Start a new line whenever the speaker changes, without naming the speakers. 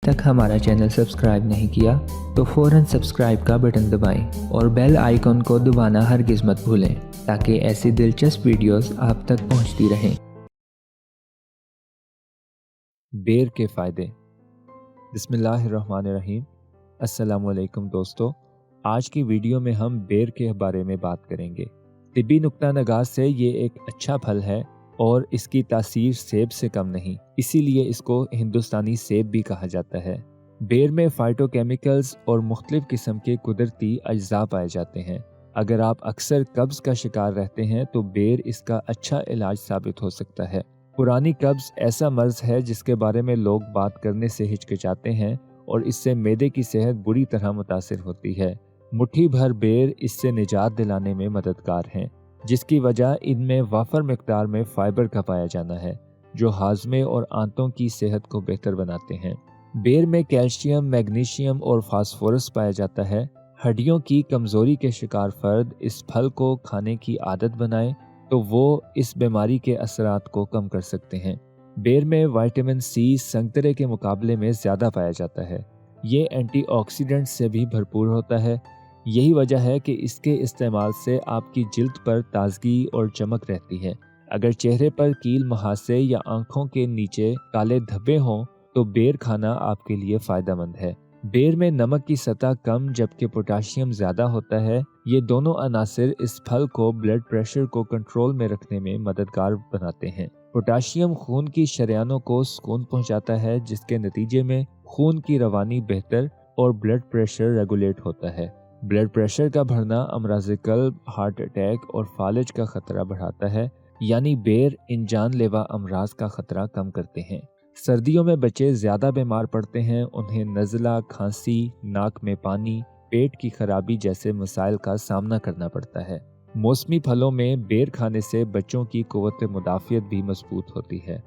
तक हमारा channel subscribe नहीं किया तो फ़ौरन सब्सक्राइब का बटन दबाएं और बेल आइकन को दबाना हरगिज़ मत भूलें ताकि ऐसी दिलचस्प वीडियोस आप तक पहुंचती रहें।
बेर के फ़ायदे। बिस्मिल्लाहिर्रहमानिर्रहीम। अस्सलामुअलैकुम दोस्तों, आज की वीडियो में हम बेर के बारे में बात करेंगे। तिब्बी नुक्ता नगाह से ये एक अच्छा फल है और इसकी तासीर सेब से कम नहीं, इसीलिए इसको हिंदुस्तानी सेब भी कहा जाता है। बेर में फाइटोकेमिकल्स और मुख्तलिफ किस्म के कुदरती अज्जा पाए जाते हैं। अगर आप अक्सर कब्ज़ का शिकार रहते हैं तो बेर इसका अच्छा इलाज साबित हो सकता है। पुरानी कब्ज़ ऐसा मर्ज़ है जिसके बारे में लोग बात करने से हिचकिचाते हैं और इससे मैदे की सेहत बुरी तरह मुतासिर होती है। मुट्ठी भर बेर इससे निजात दिलाने में मददगार हैं, जिसकी वजह इनमें वाफर मिकदार में फाइबर का पाया जाना है, जो हाजमे और आंतों की सेहत को बेहतर बनाते हैं। बेर में कैल्शियम, मैग्नीशियम और फास्फोरस पाया जाता है। हड्डियों की कमज़ोरी के शिकार फ़र्द इस फल को खाने की आदत बनाए तो वो इस बीमारी के असरात को कम कर सकते हैं। बेर में विटामिन सी संतरे के मुकाबले में ज़्यादा पाया जाता है। ये एंटीऑक्सीडेंट से भी भरपूर होता है। यही वजह है कि इसके इस्तेमाल से आपकी जिल्द पर ताजगी और चमक रहती है। अगर चेहरे पर कील मुहासे या आंखों के नीचे काले धब्बे हों तो बेर खाना आपके लिए फ़ायदेमंद है। बेर में नमक की सतह कम जबकि पोटाशियम ज़्यादा होता है। ये दोनों अनासिर इस फल को ब्लड प्रेशर को कंट्रोल में रखने में मददगार बनाते हैं। पोटाशियम खून की शरियानों को सुकून पहुंचाता है, जिसके नतीजे में खून की रवानी बेहतर और ब्लड प्रेशर रेगुलेट होता है। ब्लड प्रेशर का बढ़ना अमराज़ क़ल्ब, हार्ट अटैक और फालिज का खतरा बढ़ाता है, यानी बेर इन जानलेवा अमराज का खतरा कम करते हैं। सर्दियों में बच्चे ज़्यादा बीमार पड़ते हैं, उन्हें नज़ला, खांसी, नाक में पानी, पेट की खराबी जैसे मसाइल का सामना करना पड़ता है। मौसमी फलों में बेर खाने से बच्चों की क़ुव्वत मुदाफ़ियत भी मजबूत होती है।